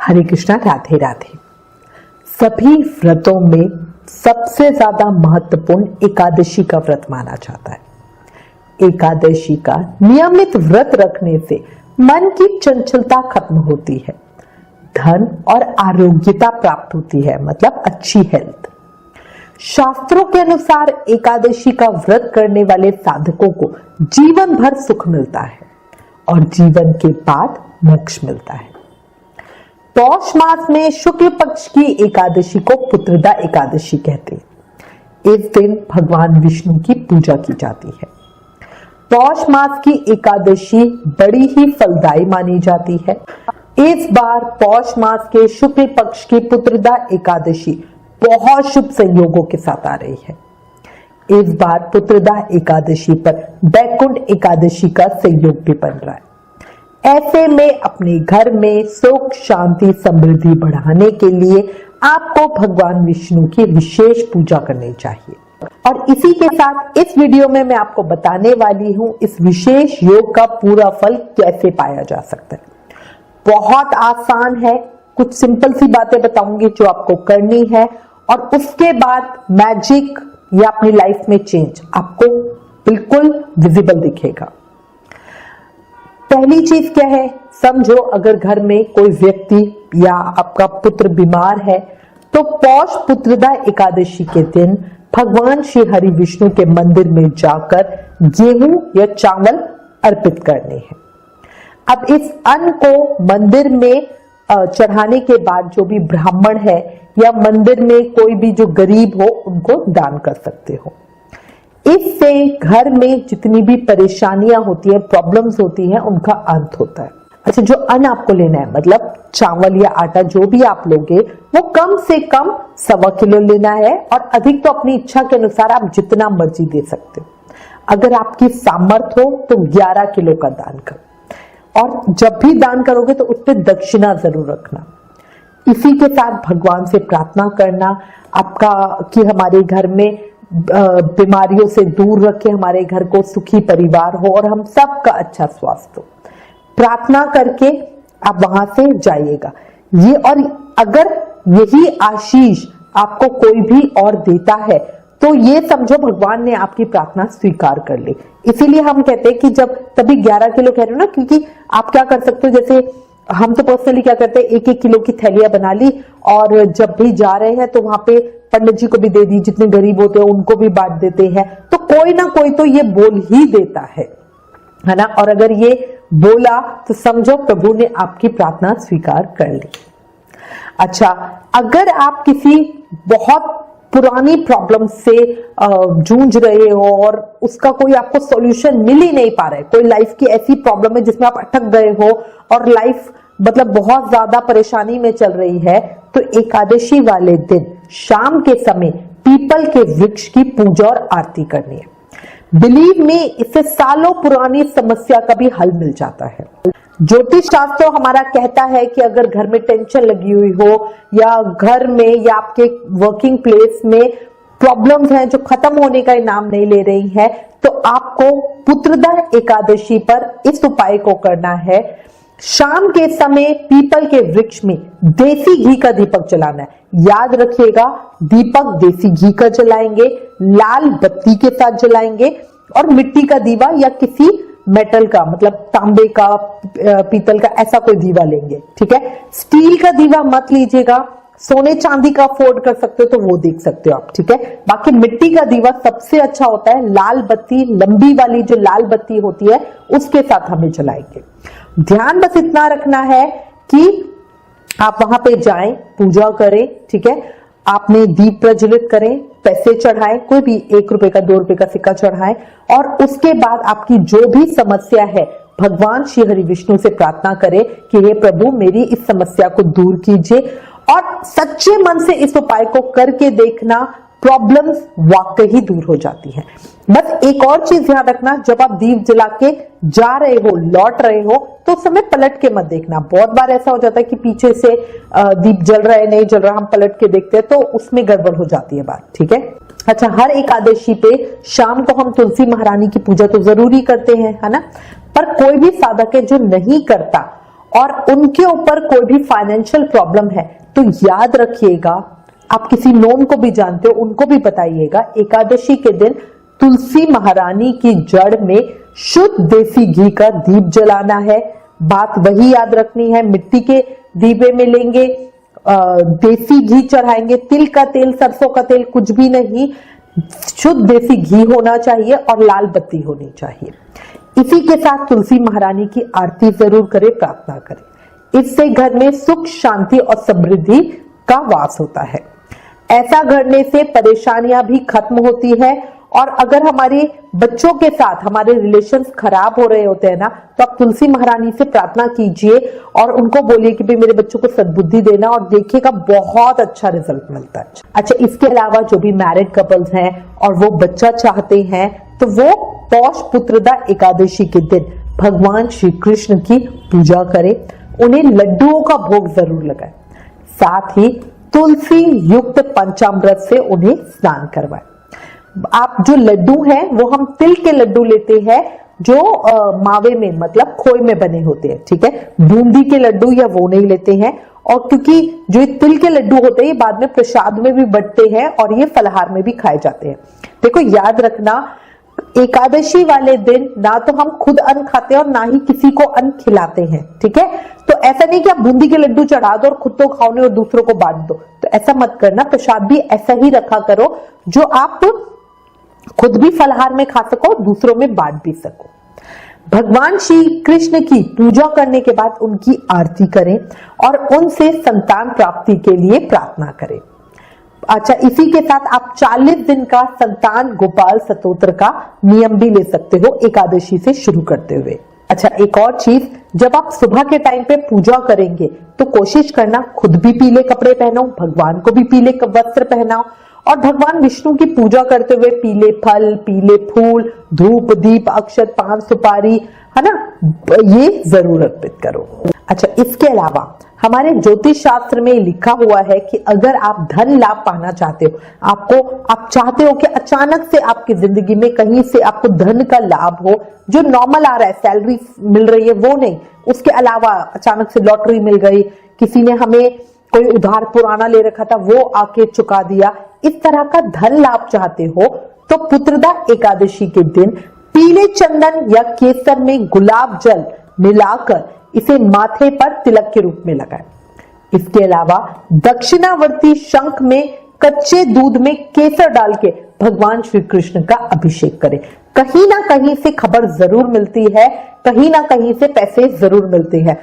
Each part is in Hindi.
हरे कृष्णा, राधे राधे। सभी व्रतों में सबसे ज्यादा महत्वपूर्ण एकादशी का व्रत माना जाता है। एकादशी का नियमित व्रत रखने से मन की चंचलता खत्म होती है, धन और आरोग्यता प्राप्त होती है, मतलब अच्छी हेल्थ। शास्त्रों के अनुसार एकादशी का व्रत करने वाले साधकों को जीवन भर सुख मिलता है और जीवन के बाद मोक्ष मिलता है। पौष मास में शुक्ल पक्ष की एकादशी को पुत्रदा एकादशी कहते हैं। इस दिन भगवान विष्णु की पूजा की जाती है। पौष मास की एकादशी बड़ी ही फलदायी मानी जाती है। इस बार पौष मास के शुक्ल पक्ष की पुत्रदा एकादशी बहुत शुभ संयोगों के साथ आ रही है। इस बार पुत्रदा एकादशी पर वैकुंठ एकादशी का संयोग भी बन रहा है। ऐसे में अपने घर में सुख शांति समृद्धि बढ़ाने के लिए आपको भगवान विष्णु की विशेष पूजा करनी चाहिए। और इसी के साथ इस वीडियो में मैं आपको बताने वाली हूं इस विशेष योग का पूरा फल कैसे पाया जा सकता है। बहुत आसान है, कुछ सिंपल सी बातें बताऊंगी जो आपको करनी है और उसके बाद मैजिक या अपनी लाइफ में चेंज आपको बिल्कुल विजिबल दिखेगा। पहली चीज क्या है, समझो अगर घर में कोई व्यक्ति या आपका पुत्र बीमार है तो पौष पुत्रदा एकादशी के दिन भगवान श्री हरि विष्णु के मंदिर में जाकर गेहूं या चावल अर्पित करने हैं। अब इस अन्न को मंदिर में चढ़ाने के बाद जो भी ब्राह्मण है या मंदिर में कोई भी जो गरीब हो उनको दान कर सकते हो। इससे घर में जितनी भी परेशानियां होती है, प्रॉब्लम्स होती हैं, उनका अंत होता है। अच्छा, जो अन्न आपको लेना है, मतलब चावल या आटा जो भी आप लोगे, वो कम से कम 1.25 किलो लेना है और अधिक तो अपनी इच्छा के अनुसार आप जितना मर्जी दे सकते हो। अगर आपकी सामर्थ्य हो तो 11 किलो का दान करो और जब भी दान करोगे तो उस पर दक्षिणा जरूर रखना। इसी के साथ भगवान से प्रार्थना करना आपका कि हमारे घर में बीमारियों से दूर रखे, हमारे घर को सुखी परिवार हो और हम सबका अच्छा स्वास्थ्य हो। प्रार्थना करके आप वहां से जाइएगा। ये और अगर यही आशीष आपको कोई भी और देता है तो ये समझो भगवान ने आपकी प्रार्थना स्वीकार कर ली। इसीलिए हम कहते हैं कि जब तभी 11 किलो कह रहे हो ना, क्योंकि आप क्या कर सकते हो, जैसे हम तो पर्सनली क्या करते हैं, 1-1 किलो की थैलियां बना ली और जब भी जा रहे हैं तो वहां पे पंडित जी को भी दे दी, जितने गरीब होते हैं उनको भी बांट देते हैं। तो कोई ना कोई तो ये बोल ही देता है ना। और अगर ये बोला तो समझो प्रभु ने आपकी प्रार्थना स्वीकार कर ली। अच्छा, अगर आप किसी बहुत पुरानी प्रॉब्लम से जूझ रहे हो और उसका कोई आपको सॉल्यूशन मिल ही नहीं पा रहा है, कोई लाइफ की ऐसी प्रॉब्लम है जिसमें आप अटक गए हो और लाइफ मतलब बहुत ज्यादा परेशानी में चल रही है, तो एकादशी वाले दिन शाम के समय पीपल के वृक्ष की पूजा और आरती करनी है। बिलीव मी, इससे सालों पुरानी समस्या का भी हल मिल जाता है। ज्योतिष शास्त्र हमारा कहता है कि अगर घर में टेंशन लगी हुई हो या घर में या आपके वर्किंग प्लेस में प्रॉब्लम्स हैं जो खत्म होने का नाम नहीं ले रही है, तो आपको पुत्रदा एकादशी पर इस उपाय को करना है। शाम के समय पीपल के वृक्ष में देसी घी का दीपक जलाना है। याद रखिएगा, दीपक देसी घी का जलाएंगे, लाल बत्ती के साथ जलाएंगे और मिट्टी का दीवा या किसी मेटल का, मतलब तांबे का, पीतल का, ऐसा कोई दीवा लेंगे। ठीक है, स्टील का दीवा मत लीजिएगा, सोने चांदी का अफोर्ड कर सकते हो तो वो देख सकते हो आप। ठीक है, बाकी मिट्टी का दीवा सबसे अच्छा होता है। लाल बत्ती, लंबी वाली जो लाल बत्ती होती है उसके साथ हमें जलाएंगे। ध्यान बस इतना रखना है कि आप वहां पे जाएं, पूजा करें। ठीक है, आपने दीप प्रज्वलित करें, पैसे चढ़ाएं, कोई भी 1 रुपए का 2 रुपए का सिक्का चढ़ाएं और उसके बाद आपकी जो भी समस्या है भगवान श्री हरि विष्णु से प्रार्थना करें कि हे प्रभु मेरी इस समस्या को दूर कीजिए। और सच्चे मन से इस उपाय को करके देखना, प्रॉब्लम्स वाकई ही दूर हो जाती हैं। बस एक और चीज ध्यान रखना, जब आप दीप जला के जा रहे हो, लौट रहे हो, तो उस समय पलट के मत देखना। बहुत बार ऐसा हो जाता है कि पीछे से दीप जल रहा है, नहीं जल रहा, हम पलट के देखते हैं तो उसमें गड़बड़ हो जाती है बात। ठीक है, अच्छा, हर एकादशी पे शाम को हम तुलसी महारानी की पूजा तो जरूरी करते हैं, है ना। पर कोई भी साधक है जो नहीं करता और उनके ऊपर कोई भी फाइनेंशियल प्रॉब्लम है तो याद रखिएगा, आप किसी नोन को भी जानते हो उनको भी बताइएगा, एकादशी के दिन तुलसी महारानी की जड़ में शुद्ध देसी घी का दीप जलाना है। बात वही याद रखनी है, मिट्टी के दीपे में लेंगे, देसी घी चढ़ाएंगे, तिल का तेल, सरसों का तेल, कुछ भी नहीं, शुद्ध देसी घी होना चाहिए और लाल बत्ती होनी चाहिए। इसी के साथ तुलसी महारानी की आरती जरूर करें, प्रार्थना करें। इससे घर में सुख, शांति और समृद्धि का वास होता है। ऐसा करने से परेशानियां भी खत्म होती है। और अगर हमारे बच्चों के साथ हमारे रिलेशंस खराब हो रहे होते हैं ना, तो आप तुलसी महारानी से प्रार्थना कीजिए और उनको बोलिए कि भाई मेरे बच्चों को सद्बुद्धि देना, और देखिएगा बहुत अच्छा रिजल्ट मिलता है। अच्छा, इसके अलावा जो भी मैरिड कपल्स हैं और वो बच्चा चाहते हैं तो वो पौष पुत्रदा एकादशी के दिन भगवान श्री कृष्ण की पूजा करें, उन्हें लड्डुओं का भोग जरूर लगाएं, साथ ही तुलसी युक्त पंचामृत से उन्हें स्नान करवाएं। आप जो लड्डू हैं वो हम तिल के लड्डू लेते हैं जो मावे में मतलब खोए में बने होते हैं, ठीक है, बूंदी के लड्डू या वो नहीं लेते हैं। और क्योंकि जो ये तिल के लड्डू होते हैं ये बाद में प्रसाद में भी बंटते हैं और ये फलाहार में भी खाए जाते हैं। देखो याद रखना, एकादशी वाले दिन ना तो हम खुद अन्न खाते हैं और ना ही किसी को अन्न खिलाते हैं, ठीक है। तो ऐसा नहीं कि आप बूंदी के लड्डू चढ़ा दो और खुद तो खाओ नहीं और दूसरों को बांट दो, तो ऐसा मत करना। प्रसाद भी ऐसा ही रखा करो जो आप खुद भी फलाहार में खा सको, दूसरों में बांट भी सको। भगवान श्री कृष्ण की पूजा करने के बाद उनकी आरती करें और उनसे संतान प्राप्ति के लिए प्रार्थना करें। अच्छा, इसी के साथ आप 40 दिन का संतान गोपाल स्तोत्र का नियम भी ले सकते हो एकादशी से शुरू करते हुए। अच्छा, एक और चीज, जब आप सुबह के टाइम पे पूजा करेंगे तो कोशिश करना खुद भी पीले कपड़े पहनो, भगवान को भी पीले वस्त्र पहनाओ और भगवान विष्णु की पूजा करते हुए पीले फल, पीले फूल, धूप, दीप, अक्षत, पान, सुपारी, है ना, ये जरूर अर्पित करो। अच्छा, इसके अलावा हमारे ज्योतिष शास्त्र में लिखा हुआ है कि अगर आप धन लाभ पाना चाहते हो, आप चाहते हो कि अचानक से आपकी जिंदगी में कहीं से आपको धन का लाभ हो, जो नॉर्मल आ रहा है, सैलरी मिल रही है वो नहीं, उसके अलावा अचानक से लॉटरी मिल गई, किसी ने हमें कोई उधार पुराना ले रखा था वो आके चुका दिया, इस तरह का धन लाभ चाहते हो तो पुत्रदा एकादशी के दिन पीले चंदन या केसर में गुलाब जल मिलाकर इसे माथे पर तिलक के रूप में लगाएं। इसके अलावा दक्षिणावर्ती शंख में कच्चे दूध में केसर डाल के भगवान श्री कृष्ण का अभिषेक करें। कहीं ना कहीं से खबर जरूर मिलती है, कहीं ना कहीं से पैसे जरूर मिलते हैं।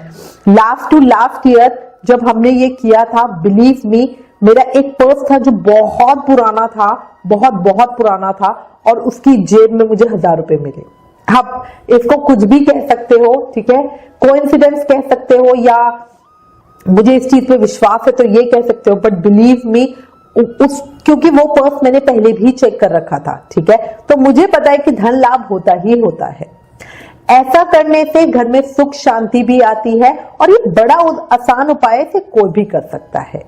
लास्ट ईयर जब हमने ये किया था, बिलीव मी, मेरा एक पर्स था जो बहुत पुराना था, बहुत पुराना था, और उसकी जेब में मुझे 1000 रुपए मिले। आप इसको कुछ भी कह सकते हो, ठीक है, कोइंसिडेंस कह सकते हो या मुझे इस चीज पे विश्वास है तो ये कह सकते हो, बट बिलीव मी, क्योंकि वो पर्स मैंने पहले भी चेक कर रखा था, ठीक है, तो मुझे पता है कि धन लाभ होता ही होता है। ऐसा करने से घर में सुख शांति भी आती है और ये बड़ा आसान उपाय से कोई भी कर सकता है।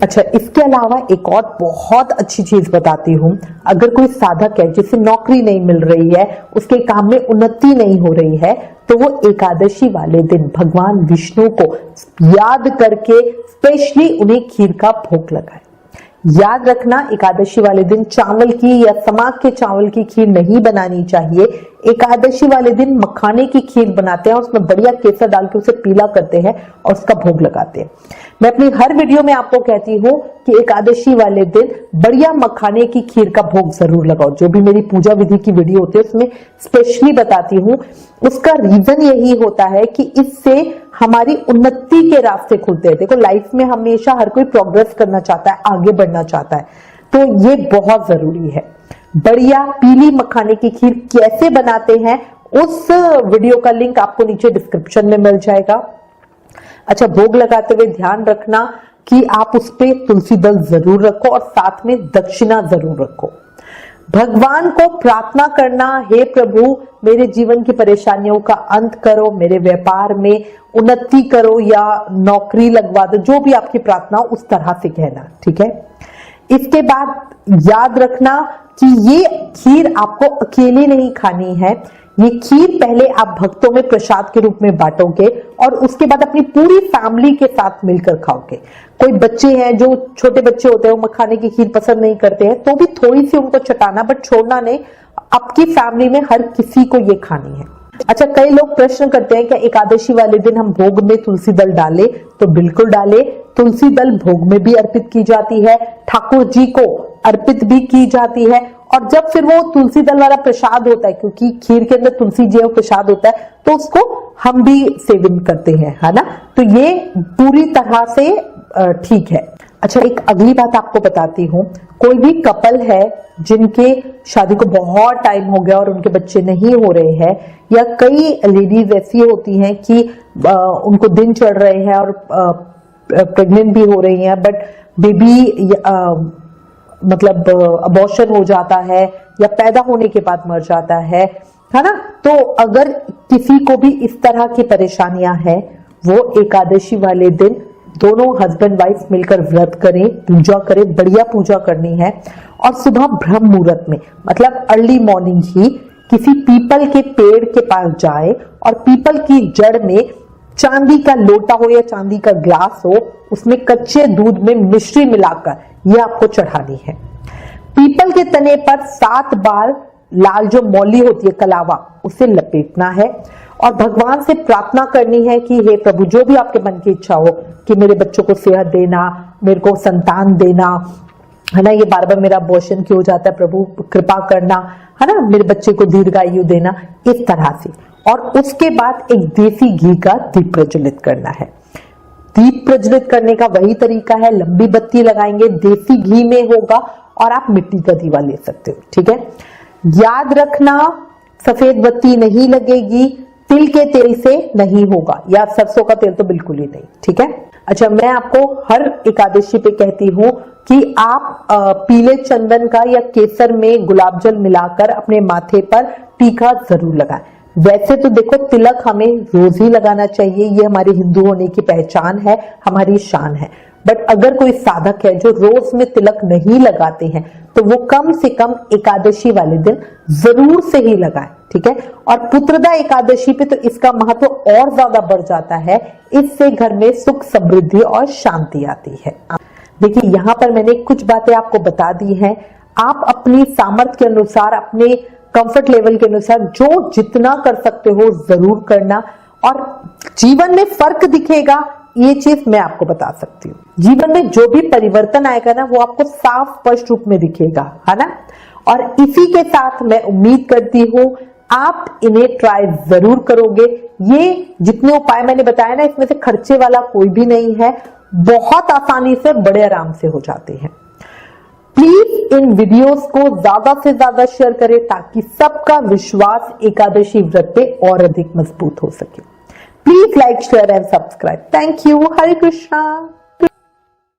अच्छा, इसके अलावा एक और बहुत अच्छी चीज बताती हूं, अगर कोई साधक है जिसे नौकरी नहीं मिल रही है, उसके काम में उन्नति नहीं हो रही है, तो वो एकादशी वाले दिन भगवान विष्णु को याद करके स्पेशली उन्हें खीर का भोग लगाए। याद रखना, एकादशी वाले दिन चावल की या समाग के चावल की खीर नहीं बनानी चाहिए। एकादशी वाले दिन मखाने की खीर बनाते हैं और उसमें बढ़िया केसर डाल के उसे पीला करते हैं और उसका भोग लगाते हैं। मैं अपनी हर वीडियो में आपको कहती हूँ कि एकादशी वाले दिन बढ़िया मखाने की खीर का भोग जरूर लगाओ। जो भी मेरी पूजा विधि की वीडियो होती है उसमें स्पेशली बताती हूँ। उसका रीजन यही होता है कि इससे हमारी उन्नति के रास्ते खुलते हैं। देखो, लाइफ में हमेशा हर कोई प्रोग्रेस करना चाहता है, आगे बढ़ना चाहता है, तो ये बहुत जरूरी है। बढ़िया पीली मखाने की खीर कैसे बनाते हैं उस वीडियो का लिंक आपको नीचे डिस्क्रिप्शन में मिल जाएगा। अच्छा, भोग लगाते हुए ध्यान रखना कि आप उस पे तुलसी दल जरूर रखो और साथ में दक्षिणा जरूर रखो। भगवान को प्रार्थना करना, हे प्रभु मेरे जीवन की परेशानियों का अंत करो, मेरे व्यापार में उन्नति करो या नौकरी लगवा दो, जो भी आपकी प्रार्थना हो उस तरह से कहना, ठीक है। इसके बाद याद रखना कि ये खीर आपको अकेले नहीं खानी है, ये खीर पहले आप भक्तों में प्रसाद के रूप में बांटोगे और उसके बाद अपनी पूरी फैमिली के साथ मिलकर खाओगे। कोई बच्चे हैं जो छोटे बच्चे होते हैं, वो मखाने की खीर पसंद नहीं करते हैं, तो भी थोड़ी सी उनको चटाना, बट छोड़ना नहीं। आपकी फैमिली में हर किसी को ये खानी है। अच्छा, कई लोग प्रश्न करते हैं कि एकादशी वाले दिन हम भोग में तुलसी दल डालें, तो बिल्कुल डालें। तुलसी दल भोग में भी अर्पित की जाती है, ठाकुर जी को अर्पित भी की जाती है। और जब फिर वो तुलसी दल वाला प्रसाद होता है, क्योंकि खीर के अंदर तुलसी जी प्रसाद होता है, तो उसको हम भी सेवन करते हैं, है ना। तो ये पूरी तरह से ठीक है। अच्छा, एक अगली बात आपको बताती हूँ। कोई भी कपल है जिनके शादी को बहुत टाइम हो गया और उनके बच्चे नहीं हो रहे हैं, या कई लेडीज ऐसी होती हैं कि उनको दिन चढ़ रहे हैं और प्रेग्नेंट भी हो रही हैं, बट बेबी मतलब अबॉर्शन हो जाता है या पैदा होने के बाद मर जाता है ना। तो अगर किसी को भी इस तरह की परेशानियां हैं, वो एकादशी वाले दिन दोनों हस्बैंड वाइफ मिलकर व्रत करें, पूजा करें, बढ़िया पूजा करनी है। और सुबह ब्रह्म मुहूर्त में, मतलब अर्ली मॉर्निंग ही, किसी पीपल के पेड़ के पास जाए और पीपल की जड़ में चांदी का लोटा हो या चांदी का ग्लास हो, उसमें कच्चे दूध में मिश्री मिलाकर यह आपको चढ़ानी है। पीपल के तने पर 7 बार लाल जो मौली होती है, कलावा, उसे लपेटना है और भगवान से प्रार्थना करनी है कि हे प्रभु, जो भी आपके मन की इच्छा हो, कि मेरे बच्चों को सेहत देना, मेरे को संतान देना, है ना, ये बार बार मेरा अबॉर्शन क्यों हो जाता है, प्रभु कृपा करना, है ना, मेरे बच्चे को दीर्घायु देना, इस तरह से। और उसके बाद एक देसी घी का दीप प्रज्वलित करना है। दीप प्रज्वलित करने का वही तरीका है, लंबी बत्ती लगाएंगे, देसी घी में होगा, और आप मिट्टी का दीवा ले सकते हो, ठीक है। याद रखना, सफेद बत्ती नहीं लगेगी, तिल के तेल से नहीं होगा, या सरसों का तेल तो बिल्कुल ही नहीं, ठीक है। अच्छा, मैं आपको हर एकादशी पे कहती हूँ कि आप पीले चंदन का या केसर में गुलाब जल मिलाकर अपने माथे पर टीका जरूर लगाएं। वैसे तो देखो, तिलक हमें रोज ही लगाना चाहिए, ये हमारे हिंदू होने की पहचान है, हमारी शान है। बट अगर कोई साधक है जो रोज में तिलक नहीं लगाते हैं, तो वो कम से कम एकादशी वाले दिन जरूर से ही लगाएं, ठीक है। और पुत्रदा एकादशी पे तो इसका महत्व और ज्यादा बढ़ जाता है। इससे घर में सुख, समृद्धि और शांति आती है। देखिए, यहाँ पर मैंने कुछ बातें आपको बता दी हैं। आप अपनी सामर्थ्य के अनुसार, अपने कंफर्ट लेवल के अनुसार जो जितना कर सकते हो जरूर करना, और जीवन में फर्क दिखेगा, ये चीज मैं आपको बता सकती हूँ। जीवन में जो भी परिवर्तन आएगा ना, वो आपको साफ स्पष्ट रूप में दिखेगा, है ना। और इसी के साथ मैं उम्मीद करती हूँ आप इन्हें ट्राई जरूर करोगे। ये जितने उपाय मैंने बताया ना, इसमें से खर्चे वाला कोई भी नहीं है, बहुत आसानी से, बड़े आराम से हो जाते हैं। प्लीज इन वीडियोस को ज्यादा से ज्यादा शेयर करें, ताकि सबका विश्वास एकादशी व्रत पे और अधिक मजबूत हो सके। Please like, share and subscribe. Thank you. Hare Krishna.